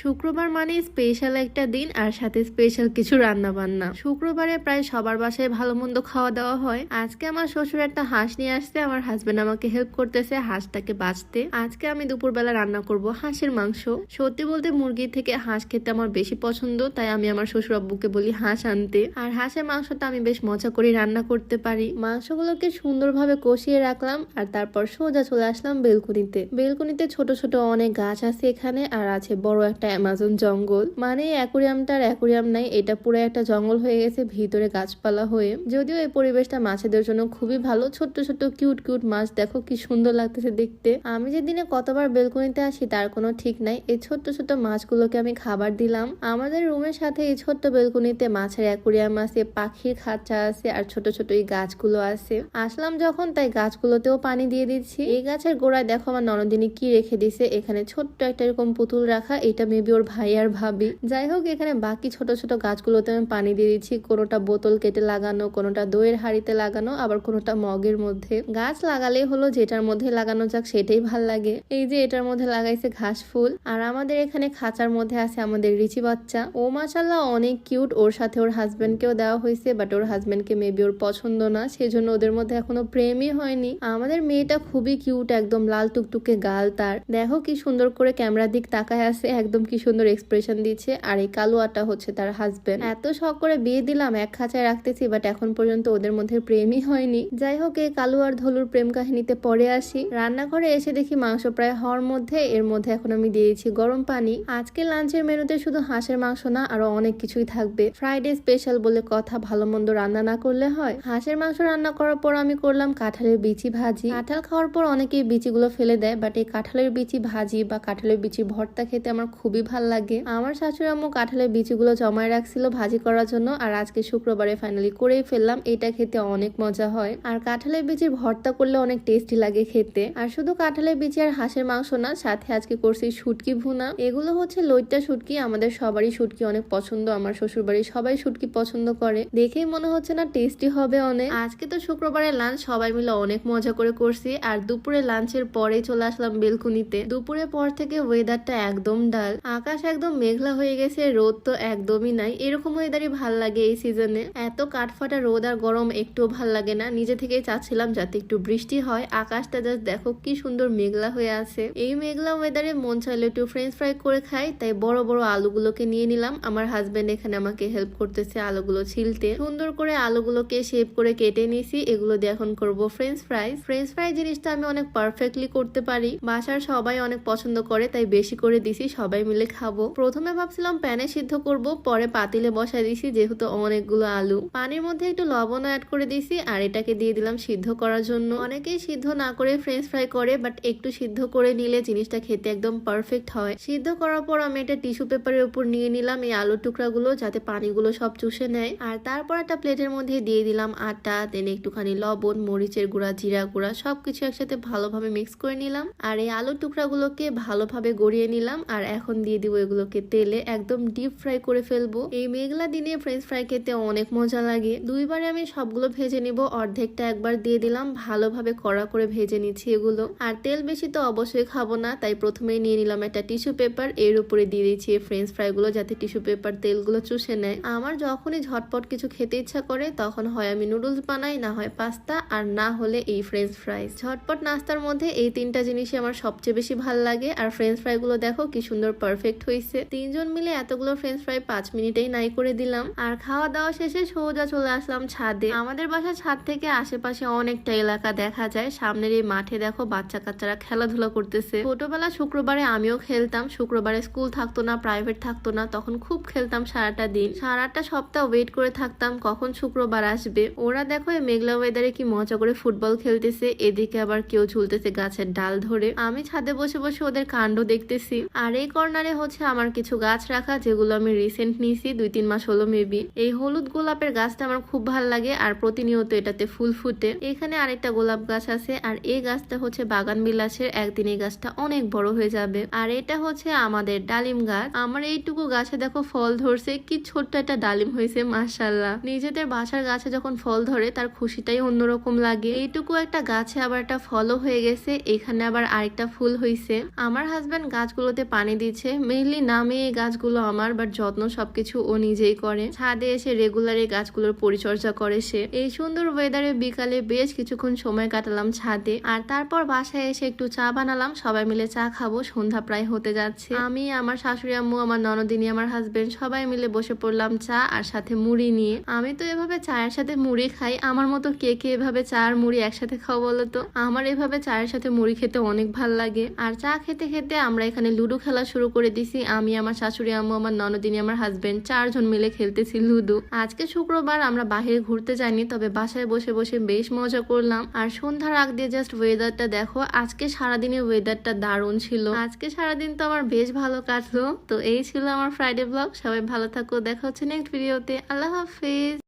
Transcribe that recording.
শুক্রবার মানে স্পেশাল একটা দিন আর সাথে স্পেশাল কিছু রান্না বান্না। শুক্রবারে প্রায় সবার বাসায় ভালো মন্দ খাওয়া দাওয়া হয়। আজকে আমার শ্বশুর একটা হাঁস নিয়ে আসছে, আমার হাজবেন্ড আমাকে হেল্প করতেছে হাঁসটাকে বাঁচতে। আজকে আমি দুপুরবেলা রান্না করব হাঁসের মাংস। সত্যি বলতে মুরগির থেকে হাঁস খেতে আমার বেশি পছন্দ, তাই আমি আমার শ্বশুর আব্বুকে বলি হাঁস আনতে। আর হাঁসের মাংসটা আমি বেশ মজা করে রান্না করতে পারি। মাংসগুলোকে সুন্দরভাবে কষিয়ে রাখলাম আর তারপর সোজা চলে আসলাম বেলকুনিতে। বেলকুনিতে ছোট ছোট অনেক গাছ আছে এখানে, আর আছে বড় একটা অ্যামাজন জঙ্গল। মানে অ্যাকুরিয়ামটার অ্যাকুরিয়াম নাই, এটা পুরো একটা জঙ্গল হয়ে গেছে ভিতরে গাছপালা হয়ে। যদিও এই পরিবেশটা মাছেদের জন্য খুবই ভালো। ছোট্ট ছোট্ট কিউট কিউট মাছ দেখো কি সুন্দর লাগতেছে দেখতে। আমি যে দিনে কতবার বেলকনিতে আসি তার কোনো ঠিক নাই। এই ছোট্ট ছোট্ট মাছগুলোকে আমি খাবার দিলাম। আমাদের রুমের সাথে এই ছোট্ট বেলকনিতে মাছের অ্যাকুরিয়াম আছে, পাখির খাঁচা আছে, আর ছোট ছোট এই গাছগুলো আছে। আসলাম যখন তাই গাছগুলোতেও পানি দিয়ে দিচ্ছি। এই গাছের গোড়ায় দেখো আমার ননদিনী কি রেখে দিছে, এখানে ছোট্ট একটা এরকম পুতুল রাখা, এটা মেবি ওর ভাই আর ভাবি। যাই হোক, এখানে বাকি ছোট ছোট গাছগুলোতে আমি পানি দিয়ে দিচ্ছি। কোনোটা বোতল কেটে লাগানো, কোনোটা দইয়ের হাঁড়িতে লাগানো, আবার কোনোটা মগের মধ্যে। গাছ লাগালেই হলো, যেটার মধ্যে লাগানো যাক সেটাই ভাল লাগে। এই যে এটার মধ্যে লাগাইছে ঘাস ফুল। আর আমাদের এখানে খাঁচার মধ্যে আছে আমাদের রিচি বাচ্চা। ও মাশাআল্লাহ অনেক কিউট। ওর সাথে ওর হাজবেন্ডকেও দেওয়া হয়েছে, বাট ওর হাজবেন্ডকে মেবি ওর পছন্দ না, সেজন্য ওদের মধ্যে এখনো প্রেমই হয়নি। আমাদের মেয়েটা খুবই কিউট, একদম লাল টুকটুকে গাল তার। দেখো কি সুন্দর করে ক্যামেরার দিক তাকায় আছে, একদম কি সুন্দর এক্সপ্রেশন দিচ্ছে। আর এই কালুয়াটা হচ্ছে তার হাজবেন্ড। এত শখ করে বিয়ে দিলাম, এক খাঁচায় রাখতেছি, বাট এখন পর্যন্ত ওদের মধ্যে প্রেমই হয়নি। যাই হোক, এই কালু আর ধলুর প্রেম কাহিনীতে পরে আসি। রান্নাঘরে এসে দেখি মাংস প্রায় হওয়ার মধ্যে। এর মধ্যে এখন আমি দিয়েছি গরম পানি। আজকে লাঞ্চের মেনুতে শুধু হাঁসের মাংস না, আরো অনেক কিছুই থাকবে। ফ্রাইডে স্পেশাল বলে কথা, ভালো মন্দ রান্না না করলে হয়। হাঁসের মাংস রান্না করার পর আমি করলাম কাঁঠালের বিচি ভাজি। কাঁঠাল খাওয়ার পর অনেকেই বিচিগুলো ফেলে দেয়, বাট এই কাঁঠালের বিচি ভাজি বা কাঁঠালের বিচি ভর্তা খেতে আমার খুবই ভাল লাগে। আমার শাশুড়ি আম্মু কাঁঠালের বিচিগুলো জমায় রাখছিল ভাজি করার জন্য, আর আজকে শুক্রবারে ফাইনালি করেই ফেললাম। এটা খেতে অনেক মজা হয়, আর কাঁঠালের বিচির ভর্তা করলে অনেক টেস্টি লাগে খেতে। আর শুধু কাঁঠালের বিচি আর হাঁসের মাংস না, সাথে আজকে করছি শুটকি ভুনা। এগুলো হচ্ছে লইট্টা শুটকি। আমাদের সবারই শুটকি অনেক পছন্দ, আমার শ্বশুর বাড়ির সবাই শুটকি পছন্দ করে। দেখেই মনে হচ্ছে না টেস্টি হবে অনেক। আজকে তো শুক্রবারের লাঞ্চ সবাই মিলে অনেক মজা করে করছি। আর দুপুরে লাঞ্চের পরে চলে আসলাম বেলকুনিতে। দুপুরের পর থেকে ওয়েদারটা একদম ডাল, আকাশ একদম মেঘলা হয়ে গেছে, রোদ তো একদমই নাই। এরকম ওয়েদারই ভাল লাগে এই সিজনে। এত কাঠফাটা রোদ আর গরম একটুও ভাল লাগে না। নিজে থেকেই চাচ্ছিলাম যাতে একটু বৃষ্টি হয়। আকাশটা জাস্ট দেখো কি সুন্দর মেঘলা হয়ে আছে। এই মেঘলা ওয়েদারে মন চাইলে একটু ফ্রেঞ্চ ফ্রাই করে খাই, তাই বড় বড় আলুগুলোকে নিয়ে নিলাম। আমার হাজবেন্ড এখানে আমাকে হেল্প করতেছে আলুগুলো ছিলতে। সুন্দর করে আলুগুলোকে শেপ করে কেটে নিয়েছি। এগুলো দিয়ে এখন করব ফ্রেঞ্চ ফ্রাই। ফ্রেঞ্চ ফ্রাই জিনিসটা আমি অনেক পারফেক্টলি করতে পারি। বাসার সবাই অনেক পছন্দ করে, তাই বেশি করে দিছি, সবাই মিলে খাবো। প্রথমে ভাবছিলাম প্যানে সিদ্ধ করব, পরে পাতিলে বসাই দিছি, যেহেতু অনেকগুলো আলু। পানির মধ্যে একটু লবণ অ্যাড করে দিছি, আর এটাকে দিয়ে দিলাম সিদ্ধ করার জন্য। অনেকেই সিদ্ধ না করে ফ্রেঞ্চ ফ্রাই করে, বাট একটু সিদ্ধ করে নিলে জিনিসটা খেতে একদম পারফেক্ট হয়। সিদ্ধ করার পর আমি একটা টিস্যু পেপারের উপর নিয়ে নিলাম এই আলুর টুকরাগুলো, যাতে পানিগুলো সব চুষে নেয়। আর তারপর একটা প্লেটের মধ্যে দিয়ে দিলাম আটা, দেন একটুখানি লবণ, মরিচের গুঁড়া, জিরা গুঁড়া, সবকিছু একসাথে ভালোভাবে মিক্স করে নিলাম। আর এই আলুর টুকরাগুলোকে ভালোভাবে গড়িয়ে নিলাম। আর এখন দিয়ে দিব এগুলোকে তেলে, একদম ডিপ ফ্রাই করে ফেলবো। এই মেঘলা দিনে ফ্রেঞ্চ ফ্রাই খেতে অনেক মজা লাগে। দুইবারে আমি সবগুলো ভেজে নিব। অর্ধেকটা একবার দিয়ে দিলাম, ভালোভাবে কড়া করে ভেজে নিচ্ছি এগুলো। আর তেল বেশি তো অবশ্যই খাবো না, তাই প্রথমেই নিয়ে নিলাম একটা টিস্যু পেপার, এর উপরে দিয়ে দিচ্ছি এই ফ্রেঞ্চ ফ্রাই গুলো, যাতে টিস্যু পেপার তেলগুলো চুষে নেয়। আমার যখনই ঝটপট কিছু খেতে ইচ্ছা করে, তখন হয় আমি নুডলস বানাই, না হয় পাস্তা, আর না হলে এই ফ্রেঞ্চ ফ্রাইস। ঝটপট নাস্তার মধ্যে এই তিনটা জিনিসই আমার সবচেয়ে বেশি ভাল লাগে। আর ফ্রেঞ্চ ফ্রাই গুলো দেখো কি সুন্দর পারফেক্ট হয়েছে। তিনজন মিলে এতগুলো ফ্রেঞ্চ ফ্রাই 5 মিনিটেই নাই করে দিলাম। আর খাওয়া দাওয়া শেষে সোজা চলে আসলাম ছাদে। আমাদের বাসার ছাদ থেকে আশেপাশে অনেকটা এলাকা দেখা যায়। সামনের এই মাঠে দেখো বাচ্চা কাচ্চারা খেলাধুলা করতেছে। ছোটবেলা শুক্রবারে আমিও খেলতাম। শুক্রবারে স্কুল থাকতো না, প্রাইভেট থাকতো না, তখন খুব খেলতাম সারাটা দিন। সারাটা সপ্তাহ ওয়েট করে থাকতাম কখন শুক্রবার আসবে। ওরা দেখো এই মেঘলা ওয়েদারে কি মজা করে ফুটবল খেলতেছে। এদিকে আবার কেউ ঝুলতেছে গাছের ডাল ধরে। আমি ছাদে বসে বসে ওদের কাণ্ড দেখতেছি। আর এই কর্নারে হচ্ছে আমার কিছু গাছ রাখা, যেগুলো আমি রিসেন্ট নিয়েছি, 2-3 মাস হলো মেবি। এই হলুদ গোলাপের গাছটা আমার খুব ভালো লাগে, আর প্রতিনিয়ত এটাতে ফুল ফুটে। এখানে আরেকটা গোলাপ গাছ আছে, আর এই গাছটা হচ্ছে বাগান বিলাসের। একদিন এই গাছটা অনেক বড় হয়ে যাবে। আর এটা হচ্ছে আমাদের ডালিম গাছ। আমার এইটুকু গাছে দেখো ফল ধরছে, কি ছোট্ট একটা ডালিম হয়েছে, মাশাআল্লাহ। নিজেদের বাসার গাছে যখন ফল ধরে তার খুশিটাই অন্যরকম লাগে। এইটুকু একটা গাছে আবার একটা ফলও হয়ে গেছে। এখানে আবার আরেকটা ফুল হয়েছে। আমার হাজবেন্ড গাছগুলোতে পানি দিচ্ছে, দিয়েছে। মেইনলি নামে এই গাছগুলো আমার, বাট যত্ন সবকিছু ও নিজেই করে। ছাদে এসে রেগুলার এই গাছগুলোর পরিচর্যা করে সে। এই সুন্দর ওয়েদারে বিকালে বেশ কিছুক্ষণ সময় কাটালাম ছাদে, আর তারপর বাসায় এসে একটু চা বানালাম। সবাই মিলে চা খাবো, সন্ধ্যা প্রায় হতে যাচ্ছে। আমি, আমার শাশুড়ি আম্মু, আমার ননদিনী, আমার হাজবেন্ড সবাই মিলে বসে পড়লাম চা আর সাথে মুড়ি নিয়ে। আমি তো এভাবে চায়ের সাথে মুড়ি খাই, আমার মতো কে কে এভাবে চা আর মুড়ি একসাথে খাও বলো তো? আমার এভাবে চায়ের সাথে মুড়ি খেতে অনেক ভাল লাগে। আর চা খেতে খেতে আমরা এখানে লুডো খেলা শুরু করে দিছি। আমি, আমার শাশুড়ি আম্মু, আমার ননদিনী, আমার হাজবেন্ড 4 জন মিলে খেলতেছি লুডো। আজকে শুক্রবার, আমরা বাহিরে ঘুরতে যাইনি, তবে বাসায় বসে বসে বেশ মজা করলাম। আর সন্ধ্যার আগ দিয়ে জাস্ট ওয়েদারটা দেখো, আজকে সারাদিনের ওয়েদারটা দারুণ ছিল। আজকে সারাদিন তো আমার বেশ ভালো কাটলো। তো এই ছিল আমার ফ্রাইডে ব্লগ। সবাই ভালো থাকো, দেখা হচ্ছে নেক্সট ভিডিওতে। আল্লাহ হাফিজ।